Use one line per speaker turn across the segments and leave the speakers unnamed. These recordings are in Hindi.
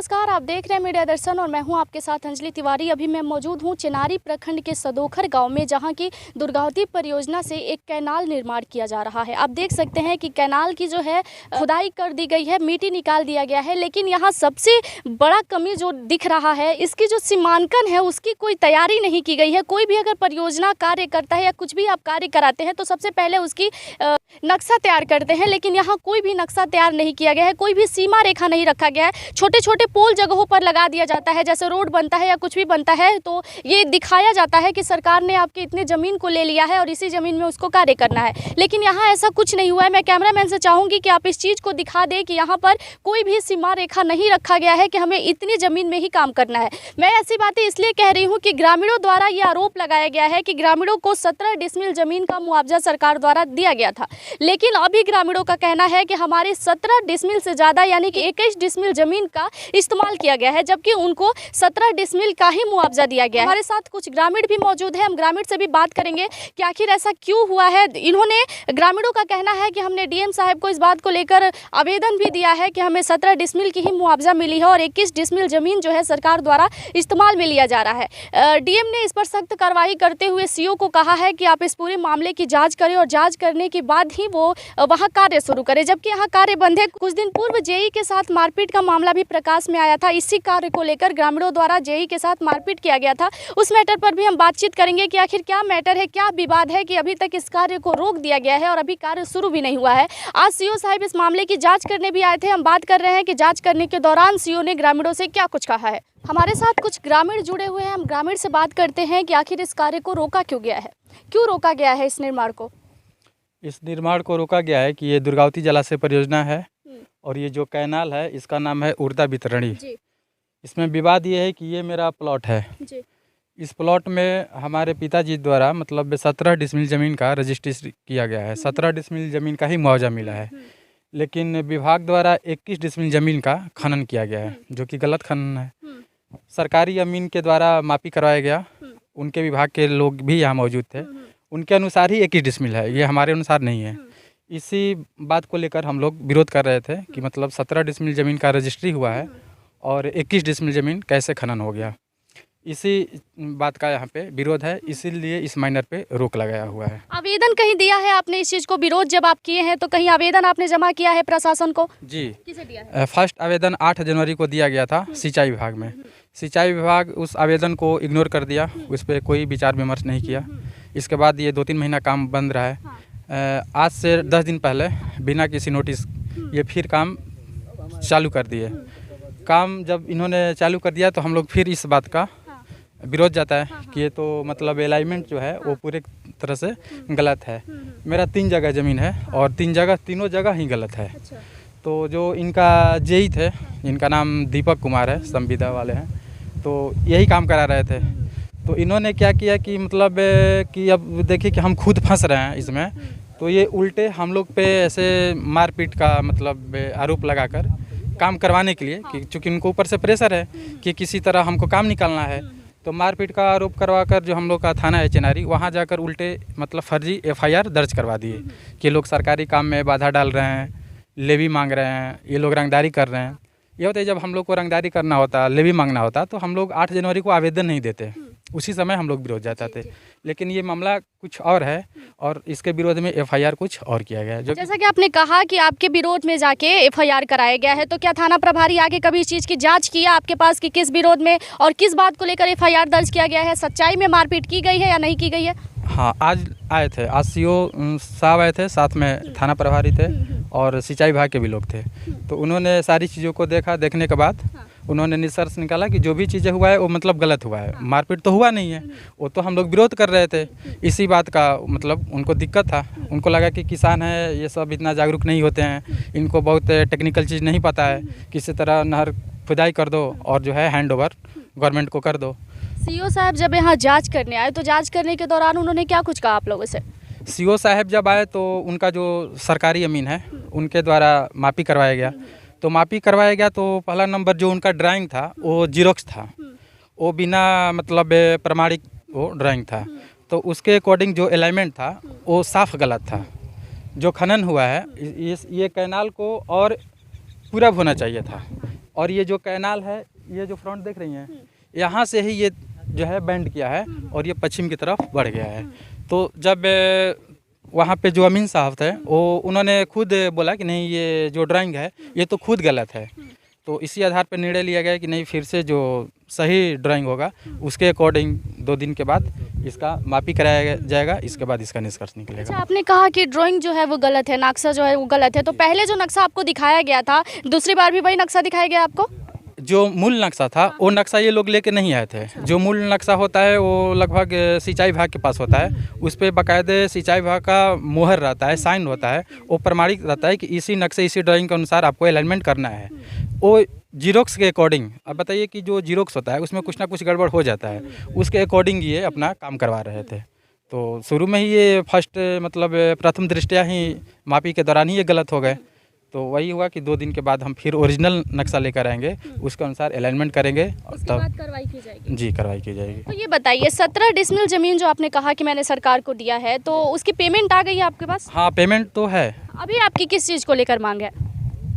नमस्कार, आप देख रहे हैं मीडिया दर्शन और मैं हूं आपके साथ अंजलि तिवारी। अभी मैं मौजूद हूं चेनारी प्रखंड के सदोखर गांव में, जहां की दुर्गावती परियोजना से एक कैनाल निर्माण किया जा रहा है। आप देख सकते हैं कि कैनाल की जो है खुदाई कर दी गई है, मिट्टी निकाल दिया गया है, लेकिन यहां सबसे बड़ा कमी जो दिख रहा है, इसकी जो सीमांकन है उसकी कोई तैयारी नहीं की गई है। कोई भी अगर परियोजना कार्य करता है या कुछ भी आप कार्य कराते हैं तो सबसे पहले उसकी नक्शा तैयार करते हैं, लेकिन यहाँ कोई भी नक्शा तैयार नहीं किया गया है, कोई भी सीमा रेखा नहीं रखा गया है। छोटे छोटे पोल जगहों पर लगा दिया जाता है, जैसे रोड बनता है या कुछ भी बनता है तो ये दिखाया जाता है कि सरकार ने आपके इतने ज़मीन को ले लिया है और इसी ज़मीन में उसको कार्य करना है, लेकिन यहाँ ऐसा कुछ नहीं हुआ है। मैं कैमरामैन से चाहूँगी कि आप इस चीज़ को दिखा दें कि यहाँ पर कोई भी सीमा रेखा नहीं रखा गया है कि हमें इतनी ज़मीन में ही काम करना है। मैं ऐसी बातें इसलिए कह रही हूँ कि ग्रामीणों द्वारा ये आरोप लगाया गया है कि ग्रामीणों को 17 डिसमिल ज़मीन का मुआवजा सरकार द्वारा दिया गया था, लेकिन अभी ग्रामीणों का कहना है कि हमारे 17 डिसमिल से ज़्यादा यानी कि 21 डिसमिल ज़मीन का इस्तेमाल किया गया है, जबकि उनको 17 डिसमिल का ही मुआवजा दिया गया है। हमारे साथ कुछ ग्रामीण भी मौजूद हैं, हम ग्रामीण से भी बात करेंगे कि आखिर ऐसा क्यों हुआ है। इन्होंने ग्रामीणों का कहना है कि हमने डीएम साहब को इस बात को लेकर आवेदन भी दिया है कि हमें 17 डिसमिल की ही मुआवजा मिली है और 21 डिसमिल ज़मीन जो है सरकार द्वारा इस्तेमाल में लिया जा रहा है। डीएम ने इस पर सख्त कार्रवाई करते हुए सीओ को कहा है कि आप इस पूरे मामले की जाँच करें और जाँच करने के बाद ही वो वहाँ कार्य शुरू करें, जबकि यहाँ कार्य बंद है। कुछ दिन पूर्व जेई के साथ मारपीट का मामला भी प्रकाश में आया था। इसी कार्य को लेकर ग्रामीणों द्वारा जेई के साथ मारपीट किया गया था। उस मैटर पर भी हम बातचीत करेंगे कि आखिर क्या मैटर है, क्या विवाद है कि अभी तक इस कार्य को रोक दिया गया है और अभी कार्य शुरू भी नहीं हुआ है। आज सीओ साहब इस मामले की जाँच करने भी आए थे। हम बात कर रहे हैं कि जाँच करने के दौरान सीओ ने ग्रामीणों से क्या कुछ कहा है। हमारे साथ कुछ ग्रामीण जुड़े हुए हैं, हम ग्रामीण से बात करते हैं कि आखिर इस कार्य को रोका क्यों गया है, क्यों रोका गया है इस निर्माण को।
इस निर्माण को रोका गया है कि ये दुर्गावती जलाशय परियोजना है और ये जो कैनाल है इसका नाम है उर्दा वितरणी। इसमें विवाद ये है कि ये मेरा प्लॉट है जी। इस प्लॉट में हमारे पिताजी द्वारा मतलब 17 डिसमिल ज़मीन का रजिस्ट्री किया गया है। 17 डिसमिल ज़मीन का ही मुआवजा मिला है, लेकिन विभाग द्वारा 21 डिसमिल ज़मीन का खनन किया गया है, जो कि गलत खनन है। सरकारी अमीन के द्वारा मापी करवाया गया, उनके विभाग के लोग भी यहाँ मौजूद थे, उनके अनुसार ही 21 डिसमिल है, ये हमारे अनुसार नहीं है। इसी बात को लेकर हम लोग विरोध कर रहे थे कि मतलब 17 डिसमिल ज़मीन का रजिस्ट्री हुआ है और 21 डिसमिल ज़मीन कैसे खनन हो गया। इसी बात का यहाँ पे विरोध है, इसीलिए इस माइनर पे रोक लगाया हुआ है।
आवेदन कहीं दिया है आपने इस चीज़ को, विरोध जब आप किए हैं तो कहीं आवेदन आपने जमा किया है प्रशासन को?
जी,
किसे दिया है?
फर्स्ट आवेदन 8 जनवरी को दिया गया था सिंचाई विभाग में। सिंचाई विभाग उस आवेदन को इग्नोर कर दिया, उस पर कोई विचार विमर्श नहीं किया। इसके बाद ये 2-3 महीना काम बंद रहा है। आज से 10 दिन पहले बिना किसी नोटिस ये फिर काम चालू कर दिए। काम जब इन्होंने चालू कर दिया तो हम लोग फिर इस बात का विरोध जाता है कि ये तो मतलब अलाइनमेंट जो है वो पूरे तरह से गलत है। मेरा 3 जगह ज़मीन है और तीनों जगह ही गलत है। तो जो इनका जेई थे, इनका नाम दीपक कुमार है, संविदा वाले हैं, तो यही काम करा रहे थे। तो इन्होंने क्या किया कि मतलब कि अब देखिए कि हम खुद फंस रहे हैं इसमें, तो ये उल्टे हम लोग पे ऐसे मारपीट का मतलब आरोप लगाकर काम करवाने के लिए कि चूँकि उनको ऊपर से प्रेशर है कि किसी तरह हमको काम निकालना है, तो मारपीट का आरोप करवाकर जो हम लोग का थाना है चेनारी, वहाँ जाकर उल्टे मतलब फर्जी FIR दर्ज करवा दिए कि लोग सरकारी काम में बाधा डाल रहे हैं, लेवी मांग रहे हैं, ये लोग रंगदारी कर रहे हैं। ये होता है जब हम लोग को रंगदारी करना होता, लेवी मांगना होता, तो हम लोग 8 जनवरी को आवेदन नहीं देते, उसी समय हम लोग विरोध जाते थे। लेकिन ये मामला कुछ और है और इसके विरोध में FIR कुछ और किया गया है।
जैसा कि आपने कहा कि आपके विरोध में जाके FIR कराया गया है, तो क्या थाना प्रभारी आके कभी इस चीज़ की जांच किया आपके पास कि किस विरोध में और किस बात को लेकर FIR दर्ज किया गया है? सच्चाई में मारपीट की गई है या नहीं की गई है?
हाँ, आज आए थे, आज सीओ साहब आए थे, साथ में थाना प्रभारी थे और सिंचाई विभाग के भी लोग थे। तो उन्होंने सारी चीज़ों को देखा, देखने के बाद उन्होंने निष्कर्ष निकाला कि जो भी चीज़ें हुआ है वो मतलब गलत हुआ है, मारपीट तो हुआ नहीं है। वो तो हम लोग विरोध कर रहे थे, इसी बात का मतलब उनको दिक्कत था। उनको लगा कि किसान है, ये सब इतना जागरूक नहीं होते हैं, इनको बहुत टेक्निकल चीज़ नहीं पता है, किसी तरह नहर खुदाई कर दो और जो है हैंड ओवर गवर्नमेंट को कर दो।
सीओ साहब जब यहाँ जांच करने आए तो जांच करने के दौरान उन्होंने क्या कुछ कहा आप लोगों से?
सीओ साहब जब आए तो उनका जो सरकारी अमीन है उनके द्वारा मापी करवाया गया। तो मापी करवाया गया तो पहला नंबर जो उनका ड्राइंग था वो जीरोक्स था, वो बिना मतलब प्रमाणिक वो ड्राइंग था। तो उसके अकॉर्डिंग जो अलाइनमेंट था वो साफ गलत था। जो खनन हुआ है ये कैनाल को और पूरा होना चाहिए था, और ये जो कैनाल है, ये जो फ्रंट देख रही हैं, यहाँ से ही ये जो है बेंड किया है और ये पश्चिम की तरफ बढ़ गया है। तो जब वहाँ पे जो अमीन साहब थे, वो उन्होंने खुद बोला कि नहीं, ये जो ड्राइंग है ये तो खुद गलत है। तो इसी आधार पर निर्णय लिया गया कि नहीं, फिर से जो सही ड्राइंग होगा उसके अकॉर्डिंग 2 दिन के बाद इसका मापी कराया जाएगा, इसके बाद इसका निष्कर्ष
अच्छा,
निकलेगा।
आपने कहा कि ड्राइंग जो है वो गलत है, नक्शा जो है वो गलत है, तो पहले जो नक्शा आपको दिखाया गया था, दूसरी बार भी वही नक्शा दिखाया गया आपको?
जो मूल नक्शा था वो नक्शा ये लोग लेके नहीं आए थे। जो मूल नक्शा होता है वो लगभग सिंचाई विभाग के पास होता है, उस पर बाकायदे सिंचाई विभाग का मोहर रहता है, साइन होता है, वो प्रमाणित रहता है कि इसी नक्शे इसी ड्राइंग के अनुसार आपको अलाइनमेंट करना है। वो जीरोक्स के अकॉर्डिंग, अब बताइए कि जो जीरोक्स होता है उसमें कुछ ना कुछ गड़बड़ हो जाता है, उसके अकॉर्डिंग ये अपना काम करवा रहे थे। तो शुरू में ही ये फर्स्ट मतलब प्रथम दृष्टया ही मापी के दौरान ही ये गलत हो गए। तो वही हुआ कि 2 दिन के बाद हम फिर ओरिजिनल नक्शा लेकर आएंगे, उसके अनुसार अलाइनमेंट करेंगे और
उसके
तब
बाद कार्रवाई की जाएगी।
जी कार्रवाई की जाएगी।
तो ये बताइए, 17 डिसमिल जमीन जो आपने कहा कि मैंने सरकार को दिया है, तो उसकी पेमेंट आ गई है आपके पास?
हाँ, पेमेंट तो है।
अभी आपकी किस चीज़ को लेकर मांग है?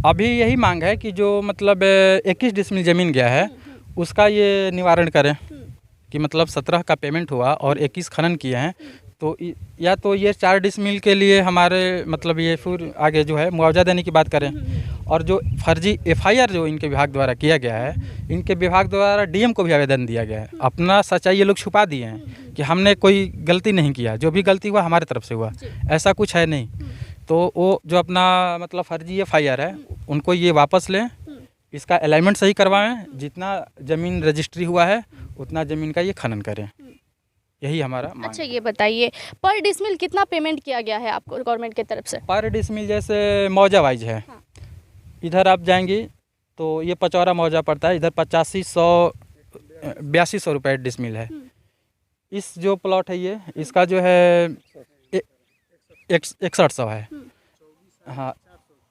अभी यही मांग है कि जो मतलब 21 डिसमिल ज़मीन गया है उसका ये निवारण करें कि मतलब 17 का पेमेंट हुआ और 21 खनन किए हैं, तो या तो ये 4 डिसमिल के लिए हमारे मतलब ये फिर आगे जो है मुआवजा देने की बात करें। और जो फर्जी एफआईआर जो इनके विभाग द्वारा किया गया है, इनके विभाग द्वारा डीएम को भी आवेदन दिया गया है। अपना सच्चाई ये लोग छुपा दिए हैं कि हमने कोई गलती नहीं किया, जो भी गलती हुआ हमारे तरफ से हुआ, ऐसा कुछ है नहीं। तो वो जो अपना मतलब फर्जी एफआईआर है उनको ये वापस लें, इसका अलाइनमेंट सही करवाएं, जितना ज़मीन रजिस्ट्री हुआ है उतना ज़मीन का ये खनन करें, यही हमारा मांग।
अच्छा, ये बताइए, पर डिसमिल कितना पेमेंट किया गया है आपको गवर्नमेंट की तरफ से?
पर डिसमिल जैसे मौजा वाइज है, इधर आप जाएंगी तो ये पचौरा मौजा पड़ता है, इधर 8200 रुपये डिसमिल है। इस जो प्लॉट है ये, इसका जो है 6100 है। हाँ,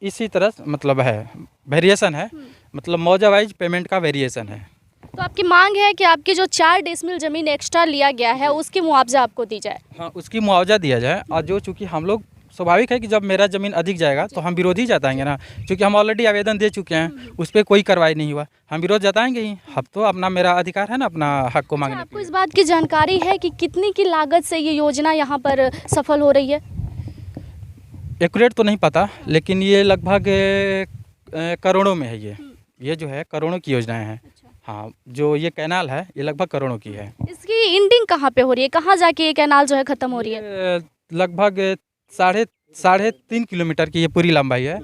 इसी तरह मतलब है, वेरिएशन है, मतलब मौजा वाइज पेमेंट का वेरिएशन है।
तो आपकी मांग है कि आपकी जो 4 डिसमिल जमीन एक्स्ट्रा लिया गया है उसकी मुआवजा आपको दी जाए?
हाँ, उसकी मुआवजा दिया जाए। और जो चूँकि हम लोग स्वाभाविक है कि जब मेरा ज़मीन अधिक जाएगा तो हम विरोध ही जताएंगे ना, क्योंकि हम ऑलरेडी आवेदन दे चुके हैं, उस पर कोई कार्रवाई नहीं हुआ, हम विरोध जताएंगे ही। हम तो अपना, मेरा अधिकार है ना अपना हक को मांगने
आपको इस बात की जानकारी है कि कितनी की लागत से ये योजना यहाँ पर सफल हो रही है?
एक्यूरेट तो नहीं पता, लेकिन ये लगभग करोड़ों में है। ये जो है करोड़ों की योजनाएं हैं। हाँ, जो ये कैनाल है ये लगभग करोड़ों की है।
इसकी एंडिंग कहाँ पे हो रही है, कहाँ जाके ये कैनाल जो है ख़त्म हो रही है?
लगभग साढ़े 3.5 किलोमीटर की ये पूरी लंबाई है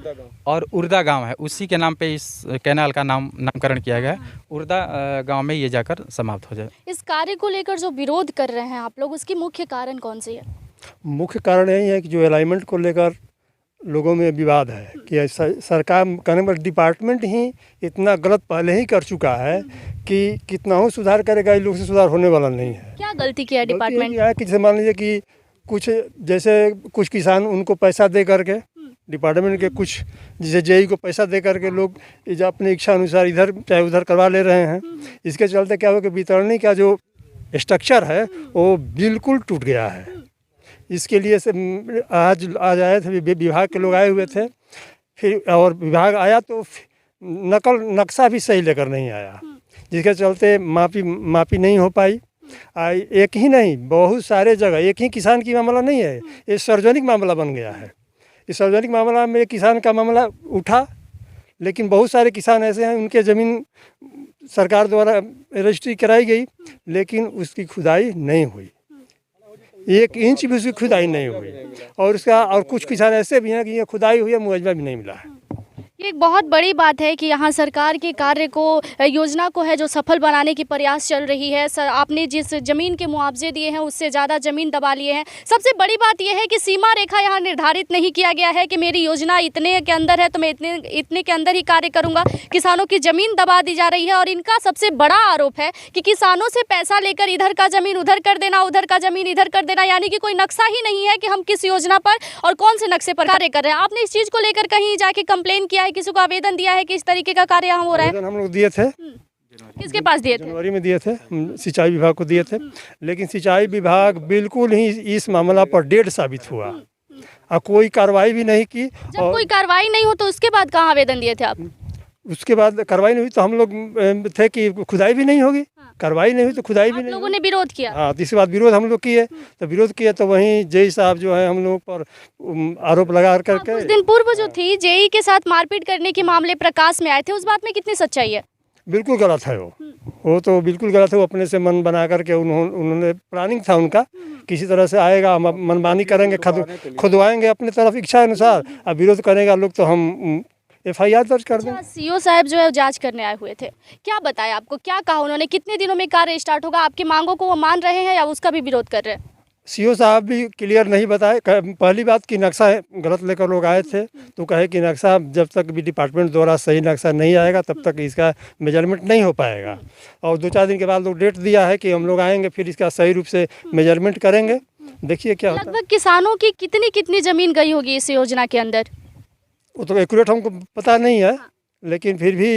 और उर्दा गांव है, उसी के नाम पे इस कैनाल का नामकरण किया गया है। उर्दा गांव में ये जाकर समाप्त हो जाए।
इस कार्य को लेकर जो विरोध कर रहे हैं आप लोग, उसकी मुख्य कारण कौन सी है?
मुख्य कारण यही है कि जो अलाइनमेंट को लेकर लोगों में विवाद है कि सरकार कहने पर डिपार्टमेंट ही इतना गलत पहले ही कर चुका है कि कितना हो सुधार करेगा, इन लोग से सुधार होने वाला नहीं है।
क्या गलती किया है डिपार्टमेंट?
है कि जैसे मान लीजिए कि कुछ किसान उनको पैसा दे करके, डिपार्टमेंट के कुछ जैसे जेई को पैसा दे करके लोग अपनी इच्छा अनुसार इधर चाहे उधर करवा ले रहे हैं। इसके चलते क्या हो कि वितरणी का जो स्ट्रक्चर है वो बिल्कुल टूट गया है। इसके लिए से आज आए थे, विभाग के लोग आए हुए थे, फिर और विभाग आया तो नक्शा भी सही लेकर नहीं आया, जिसके चलते मापी नहीं हो पाई। एक ही नहीं, बहुत सारे जगह, एक ही किसान की मामला नहीं है, ये सार्वजनिक मामला बन गया है। इस सार्वजनिक मामला में किसान का मामला उठा, लेकिन बहुत सारे किसान ऐसे हैं उनके ज़मीन सरकार द्वारा रजिस्ट्री कराई गई, लेकिन उसकी खुदाई नहीं हुई, 1 इंच भी उसकी खुदाई नहीं हुई। और कुछ किसान ऐसे भी हैं कि ये खुदाई हुई है, मुआवजा भी नहीं मिला है।
ये एक बहुत बड़ी बात है कि यहाँ सरकार के कार्य को, योजना को है जो सफल बनाने की प्रयास चल रही है। आपने जिस ज़मीन के मुआवजे दिए हैं उससे ज़्यादा ज़मीन दबा लिए हैं। सबसे बड़ी बात यह है कि सीमा रेखा यहाँ निर्धारित नहीं किया गया है कि मेरी योजना इतने के अंदर है तो मैं इतने के अंदर ही कार्य करूँगा। किसानों की ज़मीन दबा दी जा रही है और इनका सबसे बड़ा आरोप है कि किसानों से पैसा लेकर इधर का ज़मीन उधर कर देना, उधर का ज़मीन इधर कर देना, यानी कि कोई नक्शा ही नहीं है कि हम किस योजना पर और कौन से नक्शे पर कार्य कर रहे हैं। आपने इस चीज़ को लेकर कहीं जाके कंप्लेन किया है, किसी को आवेदन दिया है कि इस तरीके का कार्य यहाँ हो रहा है?
हम लोग दिए थे,
किसके पास दिए थे?
जनवरी में दिए थे, सिंचाई विभाग को दिए थे, लेकिन सिंचाई विभाग बिल्कुल ही इस मामला पर डेढ़ साबित हुआ और कोई कार्रवाई भी नहीं की।
जब कोई कार्रवाई नहीं हो तो उसके बाद कहाँ आवेदन दिए थे आप?
उसके बाद कार्रवाई नहीं हुई तो हम लोग थे कि खुदाई भी नहीं होगी। कार्रवाई नहीं हुई तो खुदाई भी
आप
नहीं
लोगों ने विरोध किया।
हाँ, तो इसके बाद विरोध हम लोग किए। तो विरोध किए तो वहीं जेई साहब जो है हम लोग पर आरोप लगा करके
कुछ दिन पूर्व जो थी जेई के साथ मारपीट करने के मामले प्रकाश में आए थे, उस बात में कितनी सच्चाई है?
बिल्कुल गलत है वो तो बिल्कुल गलत है। वो अपने से मन बना करके उन्होंने प्लानिंग था उनका, किसी तरह से आएगा, हम मनमानी करेंगे, खुदवाएंगे अपने तरफ इच्छा अनुसार। अब विरोध करेगा लोग तो हम FIR दर्ज कर दें।
सीओ साहब जो है जांच करने आए हुए थे, क्या बताया आपको, क्या कहा उन्होंने, कितने दिनों में कार्य स्टार्ट होगा? आपकी मांगों को वो मान रहे हैं या उसका भी विरोध कर रहे हैं?
सीओ साहब भी क्लियर नहीं बताए। पहली बात कि नक्शा गलत लेकर लोग आए थे, तो कहे कि नक्शा जब तक भी डिपार्टमेंट द्वारा सही नक्शा नहीं आएगा तब तक इसका मेजरमेंट नहीं हो पाएगा। और 2-4 दिन के बाद लोग डेट दिया है कि हम लोग आएंगे, फिर इसका सही रूप से मेजरमेंट करेंगे। देखिए क्या होता है।
लगभग किसानों की कितनी ज़मीन गई होगी इस योजना के अंदर?
वो तो एक्यूरेट हमको पता नहीं है, लेकिन फिर भी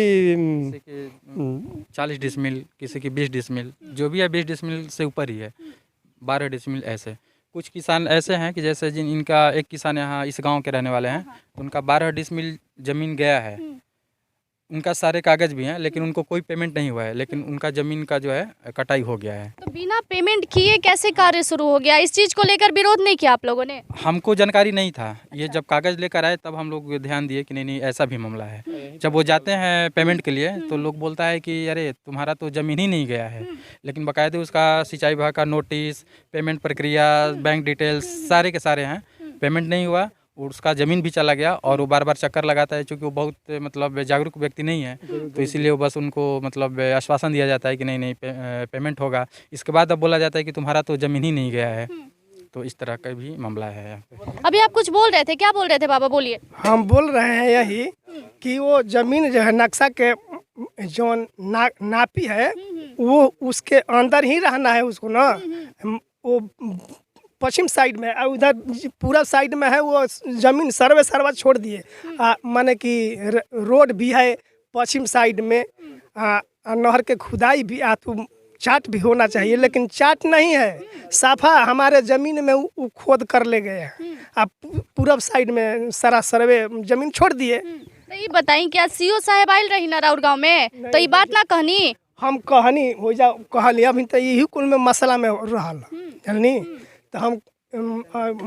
40 डिसमिल, किसी की 20 डिसमिल, जो भी है 20 डिसमिल से ऊपर ही है, 12 डिसमिल ऐसे। कुछ किसान ऐसे हैं कि जैसे इनका एक किसान यहाँ इस गांव के रहने वाले हैं, उनका 12 डिसमिल ज़मीन गया है। उनका सारे कागज़ भी हैं, लेकिन उनको कोई पेमेंट नहीं हुआ है, लेकिन उनका ज़मीन का जो है कटाई हो गया है।
तो बिना पेमेंट किए कैसे कार्य शुरू हो गया? इस चीज़ को लेकर विरोध नहीं किया आप लोगों ने?
हमको जानकारी नहीं था। ये जब कागज़ लेकर आए तब हम लोग ध्यान दिए कि नहीं ऐसा भी मामला है। जब वो जाते हैं पेमेंट के लिए तो लोग बोलता है कि अरे तुम्हारा तो ज़मीन ही नहीं गया है, लेकिन बाकायदे उसका सिंचाई विभाग का नोटिस, पेमेंट प्रक्रिया, बैंक डिटेल्स सारे के सारे हैं। पेमेंट नहीं हुआ और उसका ज़मीन भी चला गया, और वो बार बार चक्कर लगाता है, क्योंकि वो बहुत मतलब जागरूक व्यक्ति नहीं है, तो इसीलिए वो बस उनको मतलब आश्वासन दिया जाता है कि नहीं पेमेंट होगा। इसके बाद अब बोला जाता है कि तुम्हारा तो ज़मीन ही नहीं गया है। तो इस तरह का भी मामला है यहाँ पे।
अभी आप कुछ बोल रहे थे, क्या बोल रहे थे बाबा, बोलिए।
हम बोल रहे हैं यही कि वो जमीन जो है नक्शा के जो नापी है वो उसके अंदर ही रहना है उसको ना। वो पश्चिम साइड में और उधर पूरा साइड में है वो जमीन सर्वे छोड़ दिए। माने कि रोड भी है पश्चिम साइड में, नहर के खुदाई भी तो चाट भी होना चाहिए, लेकिन चाट नहीं है। साफा हमारे ज़मीन में वो खोद कर ले गए हैं। आप पूरब साइड में सारा सर्वे ज़मीन छोड़ दिए।
तो ये बताई क्या सीओ साहब आयल रही ना राउर गाँव में, तो ये बात ना कहनी?
हम कहनी हो जा कहली, अभी तो यही कुल में मसला में रहा जाननी। तो हम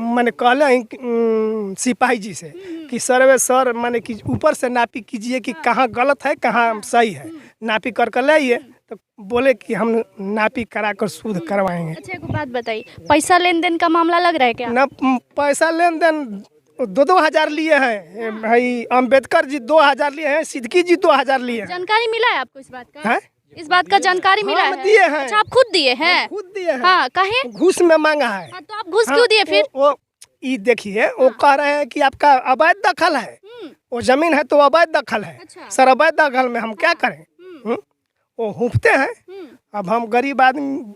मैंने कहले सिपाही जी से कि सर्वे सर माने कि ऊपर से नापी कीजिए कि कहाँ गलत है कहाँ सही है, नापी कर लाइए। तो बोले कि हम नापी करा कर शुद्ध करवाएंगे।
अच्छा एक बात बताइए, पैसा लेन देन का मामला लग रहा है क्या?
ना पैसा लेन देन 2-2 हज़ार लिए हैं भाई। अम्बेडकर जी 2 हज़ार लिए हैं, सिद्दीकी जी 2 हज़ार लिए हैं।
जानकारी मिला है आपको इस बात का?
है?
इस बात का जानकारी मिला
हम
है?
दिए हैं।
अच्छा आप खुद दिए हैं?
खुद दिए हैं।
हाँ कहे
घूस में मांगा है।
हाँ, तो आप घूस क्यों दिए फिर?
वो ये देखिए वो कह रहे हैं कि आपका अवैध दखल है, वो जमीन है तो अवैध दखल है।
अच्छा।
सर अवैध दखल में हम क्या करें? वो हुफते हैं। अब हम गरीब आदमी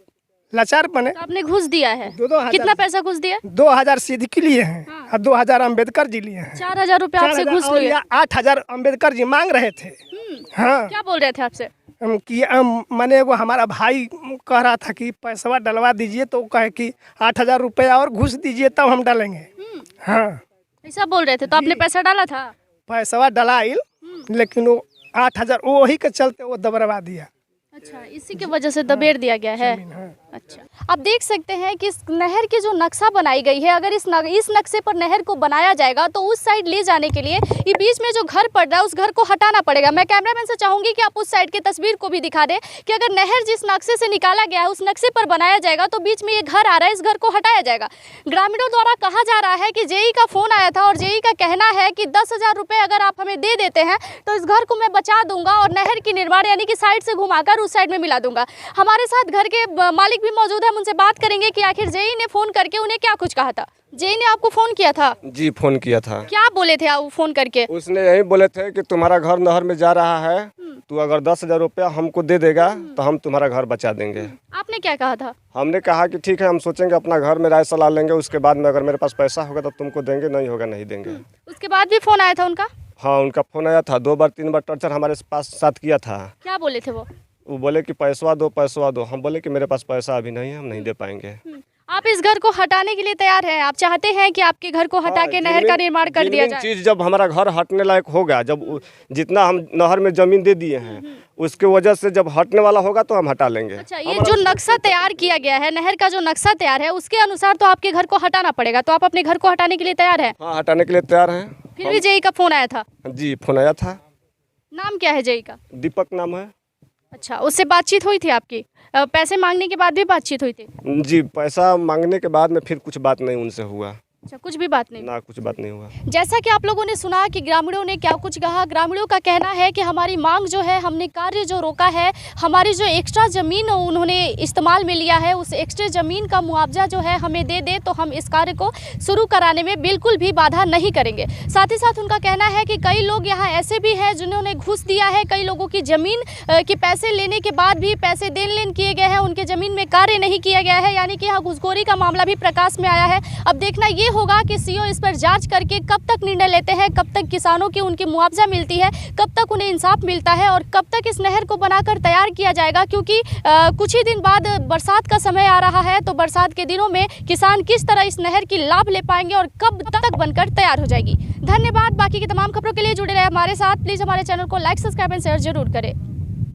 लाचार बने।
तो आपने घूस दिया है?
2-2 हज़ार।
कितना पैसा घूस दिया?
2 हज़ार सिद्दीकी लिए हैं और 2 हज़ार अम्बेडकर जी लिए हैं।
4,000 रुपए आपसे घूस लिए?
8 हज़ार अम्बेडकर जी मांग रहे थे। हाँ
क्या बोल रहे थे आपसे?
कि मैंने वो हमारा भाई कह रहा था कि पैसा डलवा दीजिए, तो कहे कि 8 हज़ार रुपया और घूस दीजिए तब हम डालेंगे। हाँ
ऐसा बोल रहे थे, तो आपने पैसा डाला था?
पैसा डलाइल, लेकिन वो 8 हज़ार वही के चलते वो दबरवा दिया।
अच्छा इसी की वजह से दबेड़ दिया गया है। अच्छा आप देख सकते हैं कि इस नहर की जो नक्शा बनाई गई है, अगर इस नक्शे पर नहर को बनाया जाएगा तो उस साइड ले जाने के लिए ये बीच में जो घर पड़ रहा है उस घर को हटाना पड़ेगा। मैं कैमरामैन से चाहूंगी कि आप उस साइड की तस्वीर को भी दिखा दें कि अगर नहर जिस नक्शे से निकाला गया है उस नक्शे पर बनाया जाएगा तो बीच में ये घर आ रहा है, इस घर को हटाया जाएगा। ग्रामीणों द्वारा कहा जा रहा है कि जेई का फोन आया था और जेई का कहना है कि 10,000 रुपये अगर आप हमें दे देते हैं तो इस घर को मैं बचा दूंगा और नहर की निर्माण यानी कि साइड से घुमाकर उस साइड में मिला दूंगा। हमारे साथ घर के मालिक भी मौजूद है, उनसे बात करेंगे कि आखिर जेई ने फोन करके उन्हें क्या कुछ कहा था। जेई ने आपको फोन किया था?
जी फोन किया था।
क्या बोले थे आप फोन करके?
उसने यही बोले थे कि तुम्हारा घर नहर में जा रहा है, तू अगर 10,000 रुपया हमको दे देगा तो हम तुम्हारा घर बचा देंगे।
आपने क्या कहा था?
हमने कहा कि ठीक है, हम सोचेंगे, अपना घर में राय सलाह लेंगे, उसके बाद में अगर मेरे पास पैसा होगा तो तुमको देंगे, नहीं होगा नहीं देंगे।
उसके बाद भी फोन आया था उनका?
हाँ उनका फोन आया था, 2 बार 3 बार टॉर्चर हमारे पास साथ किया था।
क्या बोले थे वो?
वो बोले कि पैसा दो पैसा दो। हम बोले कि मेरे पास पैसा अभी नहीं है, हम नहीं दे पाएंगे।
आप इस घर को हटाने के लिए तैयार हैं? आप चाहते हैं कि आपके घर को हटा के नहर का निर्माण कर दिया जाए?
चीज़ जब हमारा घर हटने लायक होगा, जब जितना हम नहर में ज़मीन दे दिए हैं उसके वजह से जब हटने वाला होगा तो हम हटा लेंगे।
अच्छा, ये जो नक्शा तैयार किया गया है, नहर का जो नक्शा तैयार है, उसके अनुसार तो आपके घर को हटाना पड़ेगा। तो आप अपने घर को हटाने के लिए तैयार हैं?
हाँ, हटाने के लिए तैयार हैं।
फिर भी जेई का फोन आया था?
जी, फोन आया था।
नाम क्या है जेई का?
दीपक नाम है।
अच्छा, उससे बातचीत हुई थी आपकी? पैसे मांगने के बाद भी बातचीत हुई थी?
जी, पैसा मांगने के बाद में फिर कुछ बात नहीं उनसे हुआ।
अच्छा, कुछ भी बात नहीं?
ना, कुछ बात नहीं हुआ।
जैसा कि आप लोगों ने सुना कि ग्रामीणों ने क्या कुछ कहा। ग्रामीणों का कहना है कि हमारी मांग जो है, हमने कार्य जो रोका है, हमारी जो एक्स्ट्रा ज़मीन उन्होंने इस्तेमाल में लिया है, उस एक्स्ट्रा ज़मीन का मुआवजा जो है हमें दे दे, तो हम इस कार्य को शुरू कराने में बिल्कुल भी बाधा नहीं करेंगे। साथ ही साथ उनका कहना है कि कई लोग यहाँ ऐसे भी हैं जिन्होंने घूस दिया है, कई लोगों की ज़मीन के पैसे लेने के बाद भी पैसे देन लेन किए गए हैं, उनके ज़मीन में कार्य नहीं किया गया है, यानी कि यहाँ घूसखोरी का मामला भी प्रकाश में आया है। अब देखना ये होगा कि सीओ इस पर जांच करके कब तक निर्णय लेते हैं, कब तक किसानों की उनकी मुआवजा मिलती है, कब तक उन्हें इंसाफ मिलता है और कब तक इस नहर को बनाकर तैयार किया जाएगा। क्योंकि कुछ ही दिन बाद बरसात का समय आ रहा है, तो बरसात के दिनों में किसान किस तरह इस नहर की लाभ ले पाएंगे और कब तक बनकर तैयार हो जाएगी। धन्यवाद। बाकी की तमाम खबरों के लिए जुड़े रहे हमारे साथ। प्लीज़ हमारे चैनल को लाइक, सब्सक्राइब एंड शेयर जरूर करें।